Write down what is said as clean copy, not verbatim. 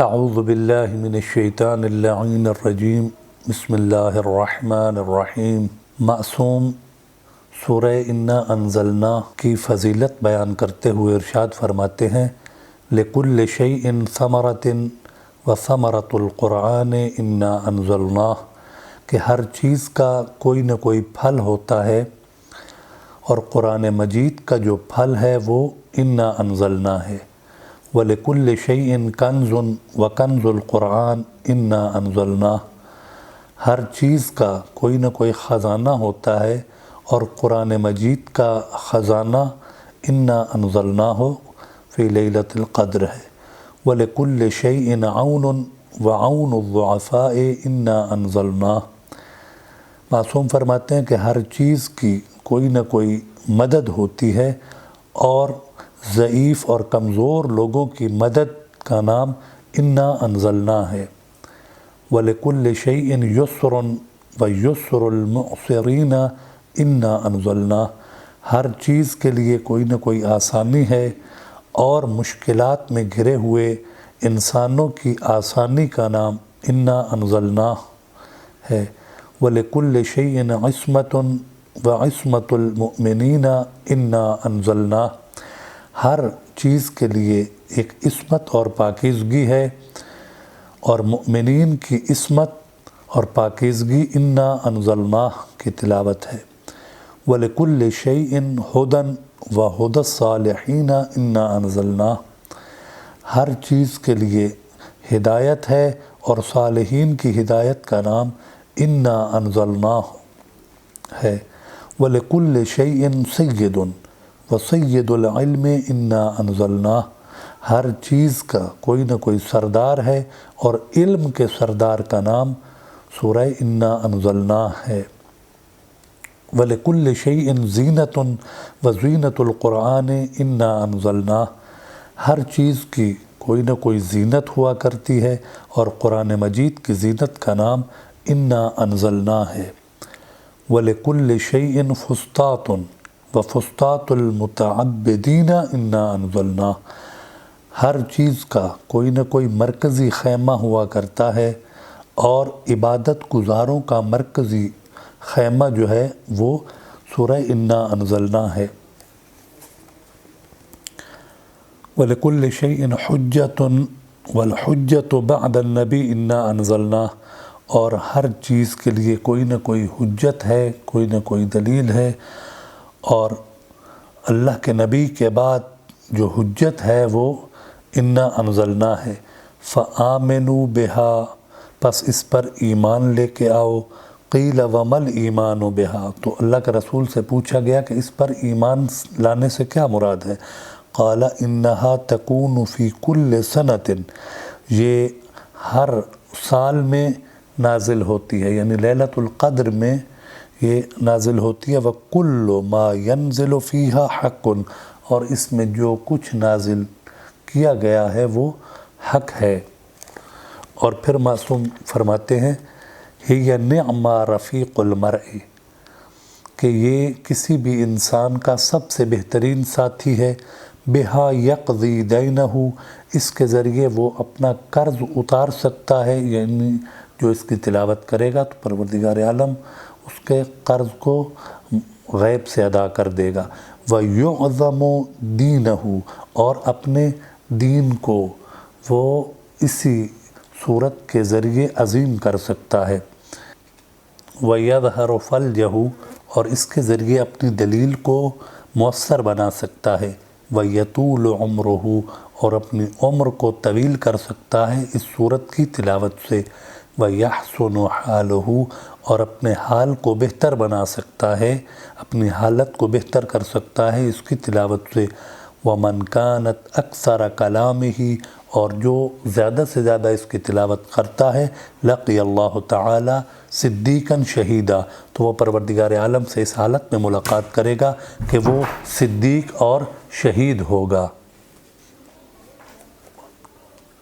اعوذ باللہ من الشیطان اللعین الرجیم بسم اللہ الرحمن الرحیم۔ معصوم سورہ انا انزلنا کی فضیلت بیان کرتے ہوئے ارشاد فرماتے ہیں لِكُلِّ شَيْءٍ ثَمَرَةٍ وَثَمَرَةُ الْقُرْآنِ اِنَّا أَنزَلْنَاهُ کہ ہر چیز کا کوئی نہ کوئی پھل ہوتا ہے اور قرآن مجید کا جو پھل ہے وہ اِنَّا أَنزَلْنَاهُ ہے۔ وَلِكُلِّ شَيْءٍ كَنْزٌ وَكَنْزُ الْقُرْآنِ إِنَّا أَنزَلْنَاهُ ہر چیز کا کوئی نہ کوئی خزانہ ہوتا ہے اور قرآن مجید کا خزانہ اِنَّا أَنزَلْنَاهُ فِي لَيْلَةِ الْقَدْرِ ہے۔ وَلِكُلِّ شَيْءٍ عَوْنٌ وَعَوْنُ الضُّعَفَاءِ إِنَّا أَنزَلْنَاهُ معصوم فرماتے ہیں کہ ہر چیز کی کوئی نہ کوئی مدد ہوتی ہے اور ضعیف اور کمزور لوگوں کی مدد کا نام انا انزلنا ہے۔ وَلِكُلِّ شَيْءٍ يُسْرٌ وَيُسْرُ الْمُعْسِرِينَ اِنَّا أَنزَلْنَاهُ ہر چیز کے لیے کوئی نہ کوئی آسانی ہے اور مشکلات میں گھرے ہوئے انسانوں کی آسانی کا نام انا انزلناہ ہے۔ وَلِكُلِّ شَيْءٍ عِصْمَةٌ وَعِصْمَةُ الْمُؤْمِنِينَ اِنَّا أَنزَلْنَاهُ ہر چیز کے لیے ایک عصمت اور پاکیزگی ہے اور مؤمنین کی عصمت اور پاکیزگی انا انزلناہ کی تلاوت ہے۔ وَلِكُلِّ شَيْءٍ هُدًى وَهُدَى الصَّالِحِينَ اِنَّا أَنزَلْنَاهُ ہر چیز کے لیے ہدایت ہے اور صالحین کی ہدایت کا نام انا انزلناہ ہے۔ وَلِكُلِّ شَيْءٍ سَيِّدٌ وَسَيِّدُ الْعِلْمِ اِنَّا أَنزَلْنَاهُ ہر چیز کا کوئی نہ کوئی سردار ہے اور علم کے سردار کا نام سورہ انا انزلناہ ہے۔ وَلِكُلِّ شَيْءٍ زِینَةٌ وَزِینَةُ الْقُرْآنِ اِنَّا أَنزَلْنَاهُ ہر چیز کی کوئی نہ کوئی زینت ہوا کرتی ہے اور قرآن مجید کی زینت کا نام انا انزلناہ ہے۔ وَلِكُلِّ شَيْءٍ فُسْطَاطٌ وَفُسْطَاطُ الْمُتَعَبِّدِينَ اِنَّا أَنزَلْنَاهُ ہر چیز کا کوئی نہ کوئی مرکزی خیمہ ہوا کرتا ہے اور عبادت گزاروں کا مرکزی خیمہ جو ہے وہ سورہ انا انزلناہ ہے۔ وَلِكُلِّ شَيْءٍ حُجَّةٌ وَالْحُجَّةُ بَعْدَ النَّبِيِّ اِنَّا أَنزَلْنَاهُ اور ہر چیز کے لیے کوئی نہ کوئی حجت ہے، کوئی نہ کوئی دلیل ہے اور اللہ کے نبی کے بعد جو حجت ہے وہ انا انزلناہ ہے۔ فَآمِنُوا بِهَا پس اس پر ایمان لے کے آؤ۔ قِیلَ وَمَا الْإِیمَانُ بِهَا تو اللہ کے رسول سے پوچھا گیا کہ اس پر ایمان لانے سے کیا مراد ہے؟ قَالَ إِنَّهَا تَكُونُ فِي كُلِّ سَنَةٍ یہ ہر سال میں نازل ہوتی ہے، یعنی لیلۃ القدر میں یہ نازل ہوتی ہے۔ وَكُلُّ مَا يَنزِلُ فِيهَا حَقٌ اور اس میں جو کچھ نازل کیا گیا ہے وہ حق ہے۔ اور پھر معصوم فرماتے ہیں هِيَ نِعْمَ رَفِيقُ الْمَرْءِ کہ یہ کسی بھی انسان کا سب سے بہترین ساتھی ہے۔ بِهَا يَقْضِي دَيْنَهُ اس کے ذریعے وہ اپنا قرض اتار سکتا ہے، یعنی جو اس کی تلاوت کرے گا تو پروردگار عالم اس کے قرض کو غیب سے ادا کر دے گا۔ وَيُعْظَمُ دِينَهُ اور اپنے دین کو وہ اسی صورت کے ذریعے عظیم کر سکتا ہے۔ وَيَظْهَرُ فَلْجَهُ اور اس کے ذریعے اپنی دلیل کو مؤثر بنا سکتا ہے۔ وَيَطُولُ عُمْرُهُ اور اپنی عمر کو طویل کر سکتا ہے اس صورت کی تلاوت سے۔ وَيَحْسُنُ حَالُهُ اور اپنے حال کو بہتر بنا سکتا ہے، اپنی حالت کو بہتر کر سکتا ہے اس کی تلاوت سے۔ وَمَنْ كَانَتْ أَكْثَرَ كَلَامِهِ اور جو زیادہ سے زیادہ اس کی تلاوت کرتا ہے لقی اللہ تعالی صدیقاً شہیدا تو وہ پروردگار عالم سے اس حالت میں ملاقات کرے گا کہ وہ صدیق اور شہید ہوگا۔